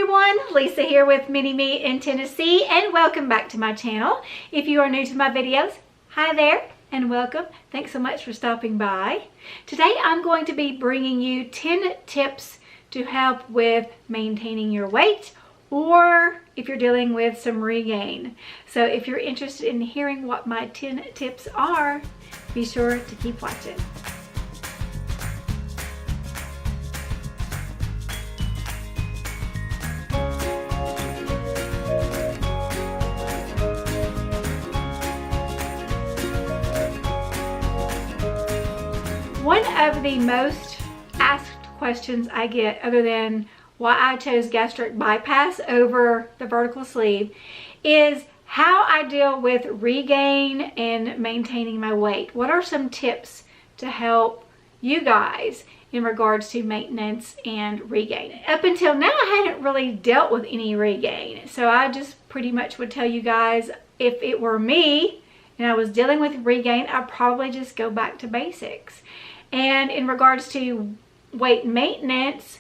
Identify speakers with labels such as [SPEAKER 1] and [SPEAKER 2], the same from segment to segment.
[SPEAKER 1] everyone, Lisa here with Mini Me in Tennessee, and welcome back to my channel. If you are new to my videos, hi there and welcome. Thanks so much for stopping by. Today I'm going to be bringing you 10 tips to help with maintaining your weight, or if you're dealing with some regain. So if you're interested in hearing what my 10 tips are, be sure to keep watching. One of the most asked questions I get, other than why I chose gastric bypass over the vertical sleeve, is how I deal with regain and maintaining my weight. What are some tips to help you guys in regards to maintenance and regain? Up until now, I hadn't really dealt with any regain. So I just pretty much would tell you guys, if it were me and I was dealing with regain, I'd probably just go back to basics. And in regards to weight maintenance,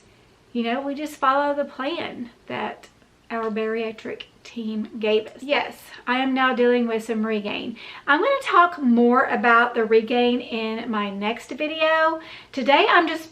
[SPEAKER 1] you know, we just follow the plan that our bariatric team gave us. Yes, I am now dealing with some regain. I'm going to talk more about the regain in my next video. Today, I'm just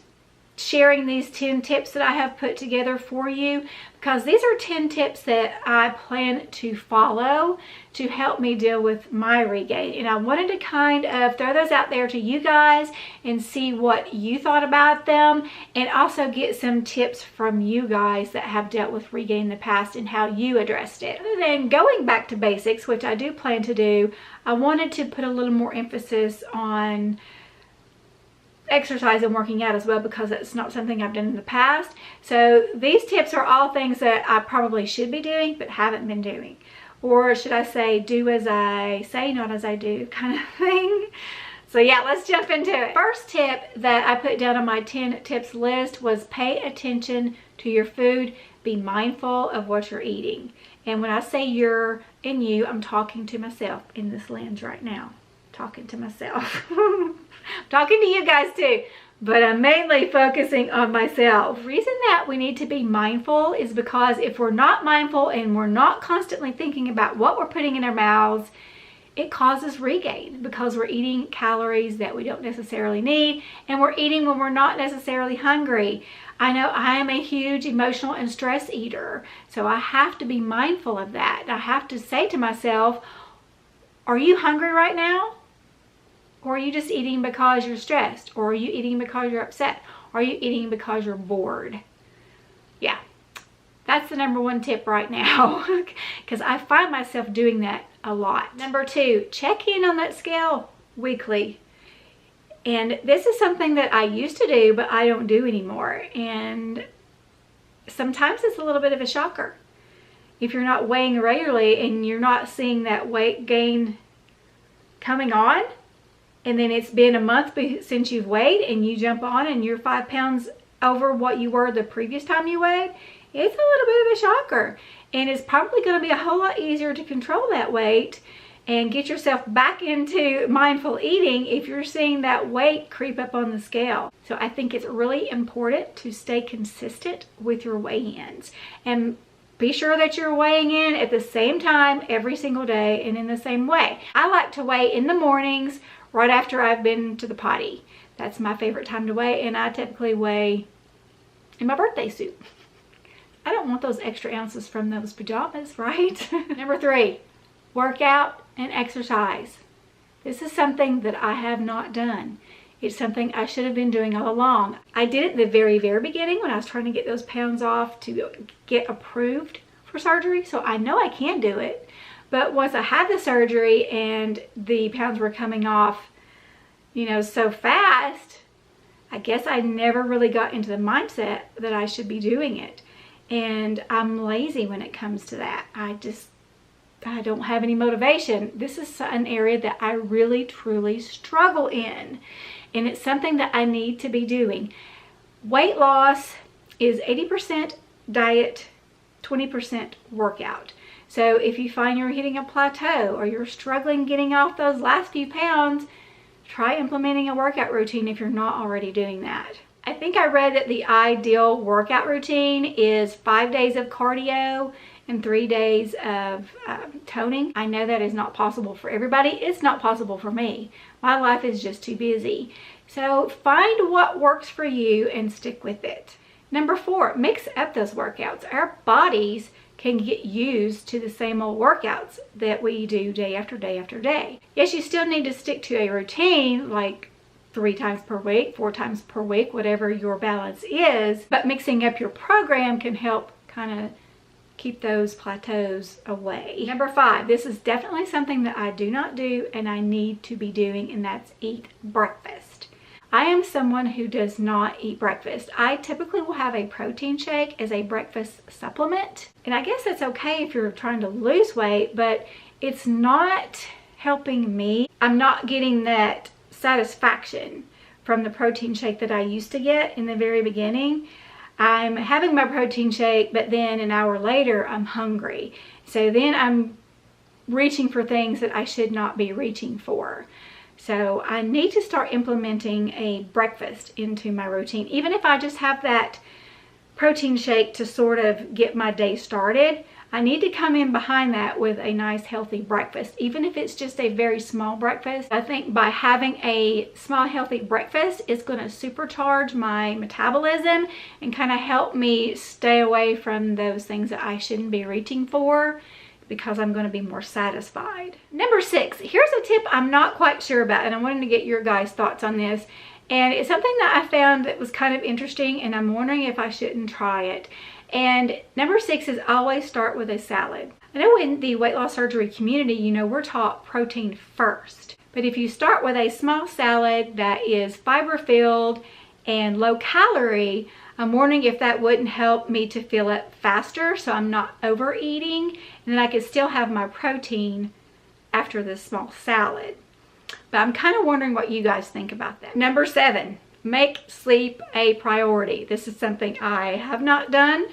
[SPEAKER 1] sharing these 10 tips that I have put together for you, because these are 10 tips that I plan to follow to help me deal with my regain. And I wanted to kind of throw those out there to you guys and see what you thought about them, and also get some tips from you guys that have dealt with regain in the past and how you addressed it. Other than going back to basics, which I do plan to do, I wanted to put a little more emphasis on exercise and working out as well, because it's not something I've done in the past. So these tips are all things that I probably should be doing but haven't been doing, or should I say, do as I say, not as I do, kind of thing. So yeah, let's jump into it. First tip that I put down on my 10 tips list was pay attention to your food. Be mindful of what you're eating. And when I say you're and you, I'm talking to myself in this lens right now. Talking to myself. I'm talking to you guys too, but I'm mainly focusing on myself. The reason that we need to be mindful is because if we're not mindful and we're not constantly thinking about what we're putting in our mouths, it causes regain, because we're eating calories that we don't necessarily need, and we're eating when we're not necessarily hungry. I know I am a huge emotional and stress eater, so I have to be mindful of that. I have to say to myself, are you hungry right now? Or are you just eating because you're stressed? Or are you eating because you're upset? Or are you eating because you're bored? Yeah, that's the number one tip right now, because I find myself doing that a lot. Number two, check in on that scale weekly. And this is something that I used to do, but I don't do anymore. And sometimes it's a little bit of a shocker. If you're not weighing regularly and you're not seeing that weight gain coming on, and then it's been a month since you've weighed, and you jump on and you're 5 pounds over what you were the previous time you weighed, it's a little bit of a shocker. And it's probably going to be a whole lot easier to control that weight and get yourself back into mindful eating if you're seeing that weight creep up on the scale. So I think it's really important to stay consistent with your weigh-ins, and be sure that you're weighing in at the same time every single day and in the same way. I like to weigh in the mornings right after I've been to the potty. That's my favorite time to weigh, and I typically weigh in my birthday suit. I don't want those extra ounces from those pajamas, right? Number three, work out and exercise. This is something that I have not done. It's something I should have been doing all along. I did it in the very, very beginning when I was trying to get those pounds off to get approved for surgery, so I know I can do it. But once I had the surgery and the pounds were coming off, you know, so fast, I guess I never really got into the mindset that I should be doing it. And I'm lazy when it comes to that. I don't have any motivation. This is an area that I really, truly struggle in. And it's something that I need to be doing. Weight loss is 80% diet, 20% workout. So if you find you're hitting a plateau or you're struggling getting off those last few pounds, try implementing a workout routine if you're not already doing that. I think I read that the ideal workout routine is 5 days of cardio and 3 days of toning. I know that is not possible for everybody. It's not possible for me. My life is just too busy. So find what works for you and stick with it. Number 4, mix up those workouts. Our bodies can get used to the same old workouts that we do day after day after day. Yes, you still need to stick to a routine like 3 times per week, 4 times per week, whatever your balance is, but mixing up your program can help kind of keep those plateaus away. Number 5, this is definitely something that I do not do and I need to be doing, and that's eat breakfast. I am someone who does not eat breakfast. I typically will have a protein shake as a breakfast supplement, and I guess that's okay if you're trying to lose weight, but it's not helping me. I'm not getting that satisfaction from the protein shake that I used to get in the very beginning. I'm having my protein shake, but then an hour later I'm hungry. So then I'm reaching for things that I should not be reaching for. So I need to start implementing a breakfast into my routine. Even if I just have that protein shake to sort of get my day started, I need to come in behind that with a nice healthy breakfast, even if it's just a very small breakfast. I think by having a small healthy breakfast, it's going to supercharge my metabolism and kind of help me stay away from those things that I shouldn't be reaching for, because I'm going to be more satisfied. Number 6, here's a tip I'm not quite sure about, and I wanted to get your guys' thoughts on this. And it's something that I found that was kind of interesting, and I'm wondering if I shouldn't try it. And number 6 is always start with a salad. I know in the weight loss surgery community, you know, we're taught protein first. But if you start with a small salad that is fiber filled and low calorie, I'm wondering if that wouldn't help me to fill it faster so I'm not overeating, and then I could still have my protein after this small salad. But I'm kind of wondering what you guys think about that. Number 7, make sleep a priority. This is something I have not done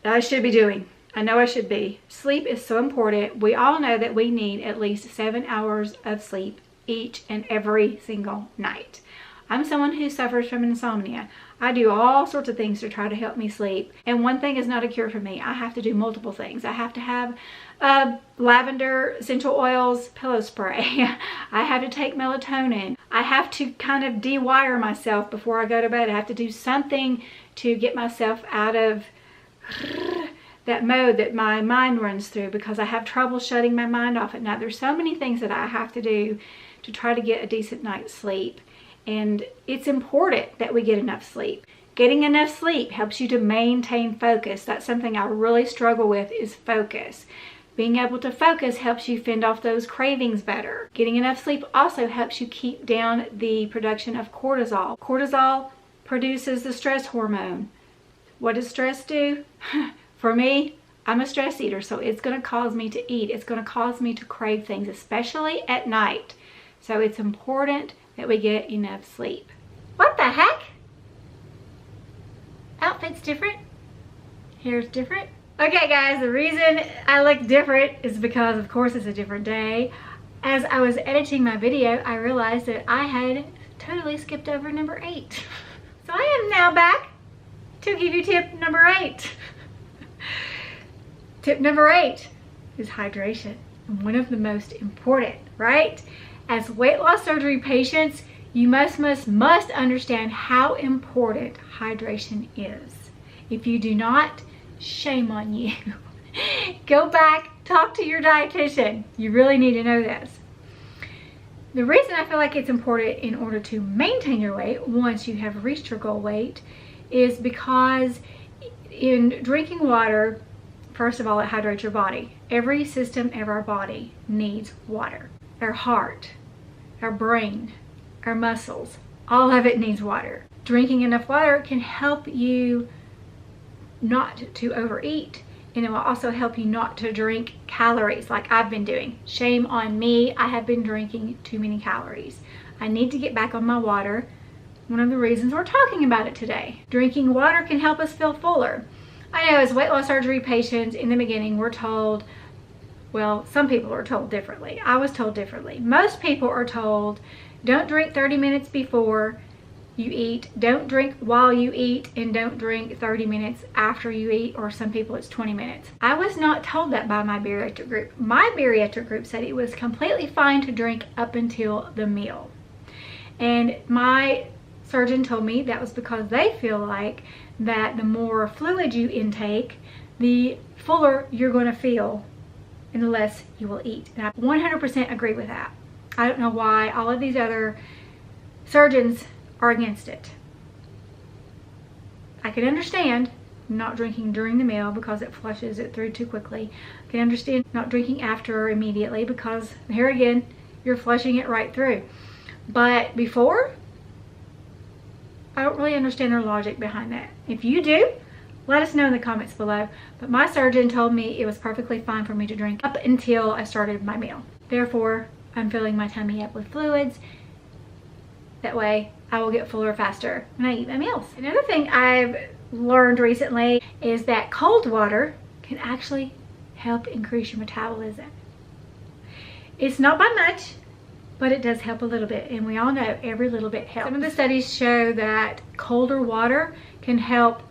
[SPEAKER 1] that I should be doing. I know I should be. Sleep is so important. We all know that we need at least 7 hours of sleep each and every single night. I'm someone who suffers from insomnia. I do all sorts of things to try to help me sleep. And one thing is not a cure for me. I have to do multiple things. I have to have lavender essential oils pillow spray. I have to take melatonin. I have to kind of de-wire myself before I go to bed. I have to do something to get myself out of that mode that my mind runs through, because I have trouble shutting my mind off at night. There's so many things that I have to do to try to get a decent night's sleep. And it's important that we get enough sleep. Getting enough sleep helps you to maintain focus. That's something I really struggle with, is focus. Being able to focus helps you fend off those cravings better. Getting enough sleep also helps you keep down the production of cortisol. Cortisol produces the stress hormone. What does stress do? For me, I'm a stress eater, so it's going to cause me to eat. It's going to cause me to crave things, especially at night. So it's important that we get enough sleep. What the heck? Outfit's different. Hair's different. Okay guys, the reason I look different is because, of course, it's a different day. As I was editing my video, I realized that I had totally skipped over number 8. So I am now back to give you tip number 8. Tip number 8 is hydration. And one of the most important, right? As weight loss surgery patients, you must understand how important hydration is. If you do not, shame on you. Go back, talk to your dietitian. You really need to know this. The reason I feel like it's important in order to maintain your weight once you have reached your goal weight is because in drinking water, first of all, it hydrates your body. Every system of our body needs water. Our heart, our brain, our muscles, all of it needs water. Drinking enough water can help you not to overeat, and it will also help you not to drink calories like I've been doing. Shame on me, I have been drinking too many calories. I need to get back on my water. One of the reasons we're talking about it today. Drinking water can help us feel fuller. I know as weight loss surgery patients, in the beginning we're told, well, some people are told differently. I was told differently. Most people are told, don't drink 30 minutes before, you eat. Don't drink while you eat, and don't drink 30 minutes after you eat, or some people it's 20 minutes. I was not told that by my bariatric group. My bariatric group said it was completely fine to drink up until the meal. And my surgeon told me that was because they feel like that the more fluid you intake, the fuller you're going to feel and the less you will eat. And I 100% agree with that. I don't know why all of these other surgeons are against it. I can understand not drinking during the meal because it flushes it through too quickly. I can understand not drinking after or immediately because here again, you're flushing it right through. But before, I don't really understand their logic behind that. If you do, let us know in the comments below. But my surgeon told me it was perfectly fine for me to drink up until I started my meal. Therefore, I'm filling my tummy up with fluids. That way, I will get fuller faster when I eat my meals. Another thing I've learned recently is that cold water can actually help increase your metabolism. It's not by much, but it does help a little bit, and we all know every little bit helps. Some of the studies show that colder water can help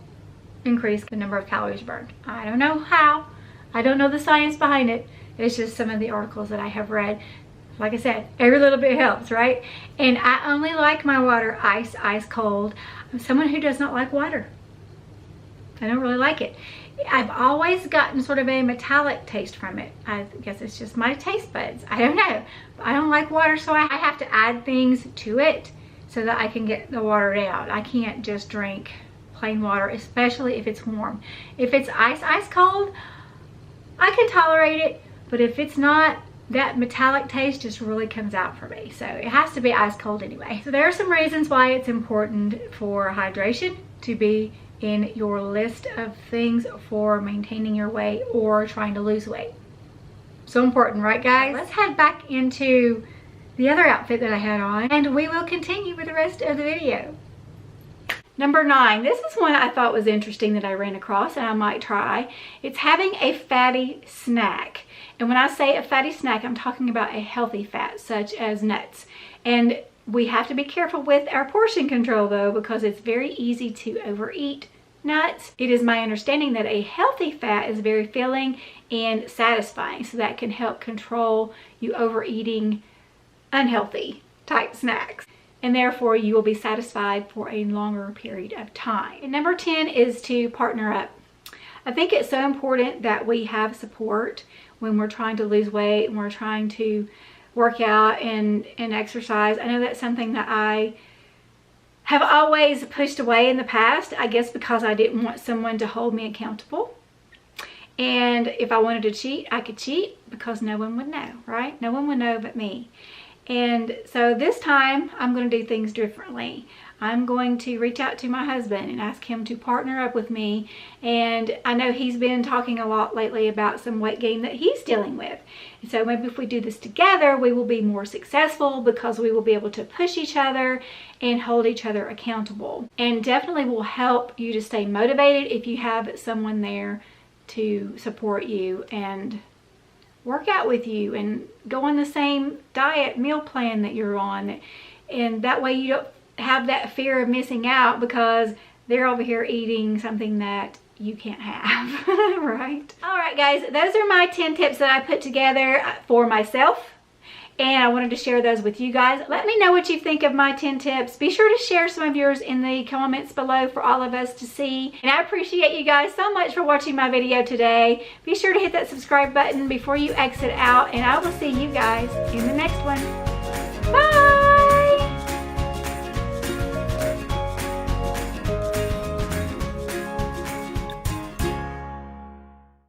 [SPEAKER 1] increase the number of calories burned. I don't know how. I don't know the science behind it. It's just some of the articles that I have read. Like I said, every little bit helps, right? And I only like my water ice cold. I'm someone who does not like water. I don't really like it. I've always gotten sort of a metallic taste from it. I guess it's just my taste buds. I don't know. But I don't like water, so I have to add things to it so that I can get the water down. I can't just drink plain water, especially if it's warm. If it's ice cold, I can tolerate it, but if it's not, that metallic taste just really comes out for me. So it has to be ice cold anyway. So there are some reasons why it's important for hydration to be in your list of things for maintaining your weight or trying to lose weight. So important, right guys? Let's head back into the other outfit that I had on, and we will continue with the rest of the video. Number 9, this is one I thought was interesting that I ran across and I might try. It's having a fatty snack. And when I say a fatty snack, I'm talking about a healthy fat, such as nuts. And we have to be careful with our portion control though, because it's very easy to overeat nuts. It is my understanding that a healthy fat is very filling and satisfying, so that can help control you overeating unhealthy type snacks. And therefore you will be satisfied for a longer period of time. And number 10 is to partner up. I think it's so important that we have support when we're trying to lose weight and we're trying to work out and exercise. I know that's something that I have always pushed away in the past, I guess because I didn't want someone to hold me accountable. And if I wanted to cheat, I could cheat because no one would know, right? No one would know but me. And so this time I'm going to do things differently. I'm going to reach out to my husband and ask him to partner up with me. And I know he's been talking a lot lately about some weight gain that he's dealing with. And so maybe if we do this together, we will be more successful because we will be able to push each other and hold each other accountable. And definitely will help you to stay motivated if you have someone there to support you and work out with you and go on the same diet meal plan that you're on. And that way you don't have that fear of missing out because they're over here eating something that you can't have. Right? All right guys, those are my 10 tips that I put together for myself, and I wanted to share those with you guys. Let me know what you think of my 10 tips. Be sure to share some of yours in the comments below for all of us to see. And I appreciate you guys so much for watching my video today. Be sure to hit that subscribe button before you exit out, and I will see you guys in the next one.